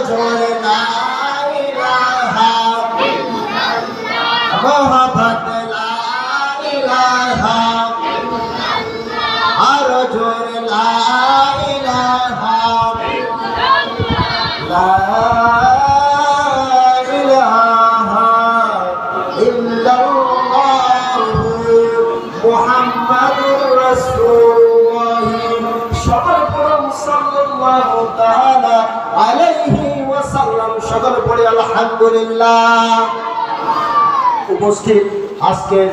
জোরে লা ইলাহা ইল্লাল্লাহ মোহাম্মদ লা ইলাহা ইল্লাল্লাহ আর জোরে লা ইলাহা ইল্লাল্লাহ লা ইলাহা ইল্লাল্লাহ মুহাম্মাদুর রাসূলুল্লাহ সকল পড়ুন সাল্লাল্লাহু তাআলা আলাইহি ওয়াসাল্লাম সকল পড়ে আলহামদুলিল্লাহ। উপস্থিত আজকের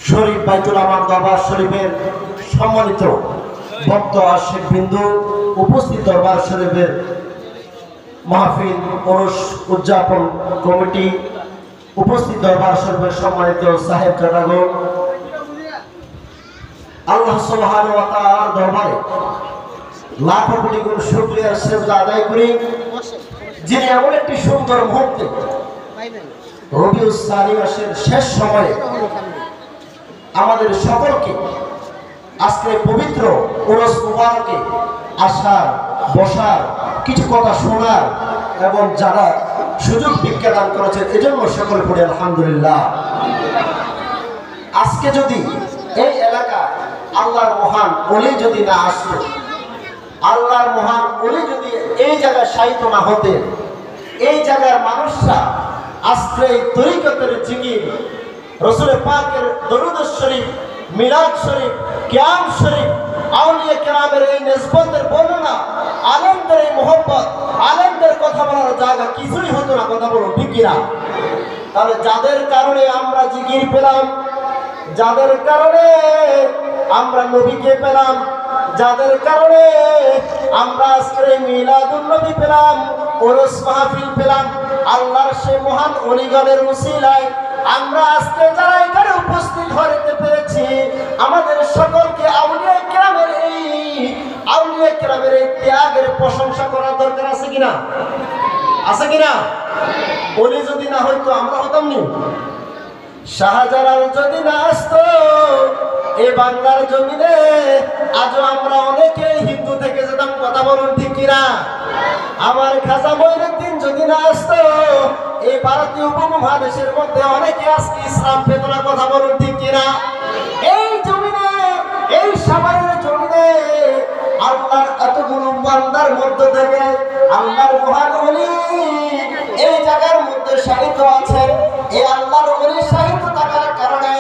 শরীফ বাইতুল আমার দরবার শরীফের সম্মানিত ভক্ত আশিক বিন্দু, উপস্থিত দরবার শরীফের মাহফিল ওরস উদযাপন কমিটি, উপস্থিত দরবার শরীফের সম্মানিত সাহেব জনগণ, আল্লাহ সুবহানাহু ওয়া তাআলার দরবারে লাখ কোটি গুণ শুকরিয়া সেজদা আদায় করি, যিনি এমন একটি সুন্দর মুহূর্তে রবিউল সানি মাসের শেষ সময়ে আমাদের সকলকে আজকে পবিত্র ওরস মুবারকে আসার, বসার, কিছু কথা শোনার এবং যারা সুযোগ ভিক্ষা দান করেছেন এজন্য সকল পড়ে আলহামদুলিল্লাহ। আজকে যদি এই এলাকা আল্লাহর মহান ওলি যদি না আসতো, আল্লাহর মহান ওলি যদি এই জায়গায় শায়িত না হতে, এই জায়গার মানুষরা আজকে এই তরিকতের জিকির, রাসূল পাকের দরুদ শরীফ, মিলাদ শরীফ, কিয়াম শরীফ, আউলিয়া কেরামের এই নিসবতের বর্ণনা, আলেমদের এই মোহব্বত, আলেমদের কথা বলার জায়গা কিছুই হতো না। কথা বলো ঠিক কিনা? তাহলে যাদের কারণে আমরা জিকির পেলাম, যাদের কারণে আমরা নবীকে পেলাম, যাদের কারণে আমরা আজকে মিলাদুন নবী পেলাম, ওরস মাহফিল পেলাম, আল্লাহর সেই মহান ওলিগণের উসিলায় আমরা আজকে যারা এখানে উপস্থিত হতে পেরেছি, আমাদের সকলকে আউলিয়া কেরামের এই ত্যাগের প্রশংসা করার দরকার আছে কিনা? আছে কিনা? ওলি যদি না হইতো আমরা হতাম নি? শাহজালাল যদি না আসতো এই বাংলার জমিনে, আজও আমরা অনেকে হিন্দু থেকে যেতাম। কথা বলুন ঠিক কিনা? আমার খাজা মঈনুদ্দিন যদি না আসতো এই ভারতীয় উপমহাদেশের মধ্যে অনেকে আজকে ইসলাম পেত না। কথা বলুন ঠিক কিনা? এই জমিনে, এই সামান্য জমিনে আল্লাহর এতগুলো বান্দার মধ্য থেকে আল্লাহর মহান ওলি এই জায়গার মধ্যে শায়িত আছেন। এই আল্লাহর ওলি শায়িত থাকার কারণে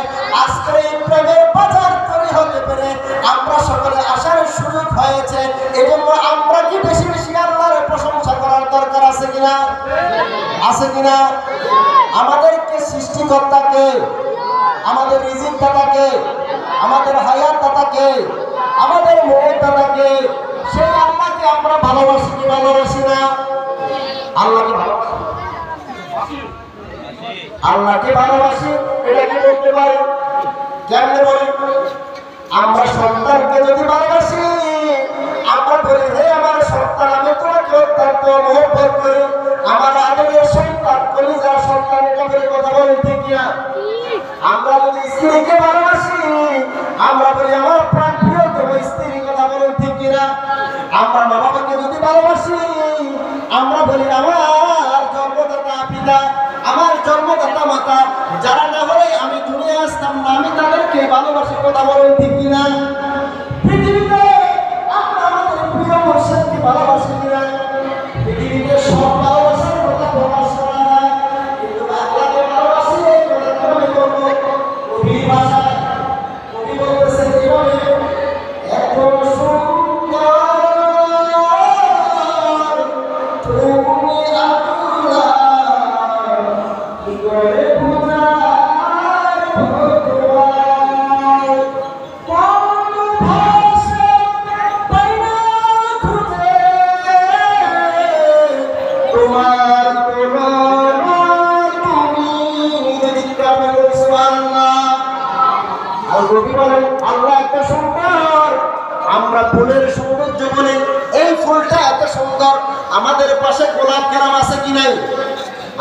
আজকে এই প্রেমের বাজার তৈরি হতে পেরে আমরা সকলে আসার সুযোগ হয়েছে। এজন্য আমরা কি বেশি বেশি আল্লাহর প্রশংসা করার দরকার আছে কিনা? আছে কিনা? আমাদেরকে সৃষ্টিকর্তাকে, আমাদের রিজিক দাতাকে, আমাদের হায়াত দাতাকে, আমাদের মৌত দাতাকে, সেই আল্লাহকে আমরা ভালোবাসি কি ভালোবাসি না? আল্লাহকে ভালোবাসি, আল্লাহকে ভালোবাসি। এটা কি বলতে পারি? কেমনে বলি? আমরা সন্তানকে যদি ভালোবাসি, আমরা বলি হে আমার সন্তান, আমি তোমাকে অত্যন্ত মহব্বত করি, আমার আদরের সন্তান, কলিজার সন্তান, এটা বলে কথা বলি ঠিক কিনা? আমরা যদি স্ত্রীকে ভালোবাসি, আমরা বলি আমার প্রাণ প্রিয় তোমার স্ত্রী, কথা বলুন ঠিক কিনা? আমরা মা বাবাকে যদি ভালোবাসি, আমরা বলি আমার জন্মদাতা পিতা, আমার জন্মদাতা মাতা, যারা না হলে আমি দুনিয়া আসতাম না, আমি তাদেরকে ভালোবাসি। কথা বলুন ঠিক কিনা? পৃথিবীতে আমরা আমাদের প্রিয় মুর্শিদকে ভালোবাসি কিনা? পৃথিবীতে সব ভালোবাসার কথা প্রকাশ করা হয়, কিন্তু আল্লাহকে ভালোবাসি এই কথা কিভাবে বলবো? কবির ভাষায় কবি বলতেছেন কিভাবে? এত সুন্দর তুমি আল্লাহ, কি করে বুঝাই ভগবান, কোন ভাষা পাই না খুঁজে তোমার তুলনা তুমি। সুবহানাল্লাহ। আর কবি বলেন আল্লাহ এত সুন্দর, আমরা ফুলের সৌন্দর্য বলে এই ফুলটা এত সুন্দর। আমাদের পাশে গোলাপ গ্রাম আছে কি নাই?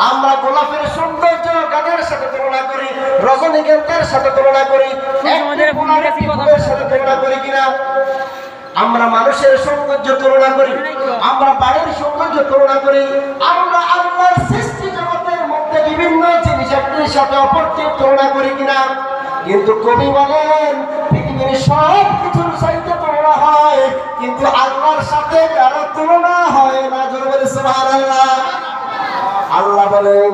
আমরা গোলাপের সৌন্দর্য গানের সাথে তুলনা করি, রজনীগন্ধার সাথে তুলনা করি, ফুলের সাথে তুলনা করি কিনা? আমরা মানুষের সৌন্দর্য তুলনা করি, আমরা বাড়ির সৌন্দর্য তুলনা করি, আমরা আল্লাহর সৃষ্টি জগতের মধ্যে বিভিন্ন জিনিস একটির সাথে অপরটির তুলনা করি কিনা। কিন্তু কবি বলেন পৃথিবীর সব কিছুর সাথে তুলনা হয়, কিন্তু আল্লাহর সাথে কারো তুলনা হয় না। জোরে বলে সুবহানাল্লাহ। আল্লাহ বলেন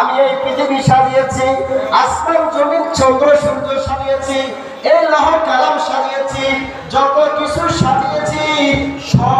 আমি এই পৃথিবী সাজিয়েছি, আসমান জমিন চন্দ্র সূর্য সাজিয়েছি, এই লৌহ কালাম সাজিয়েছি, যত কিছু সাজিয়েছি সব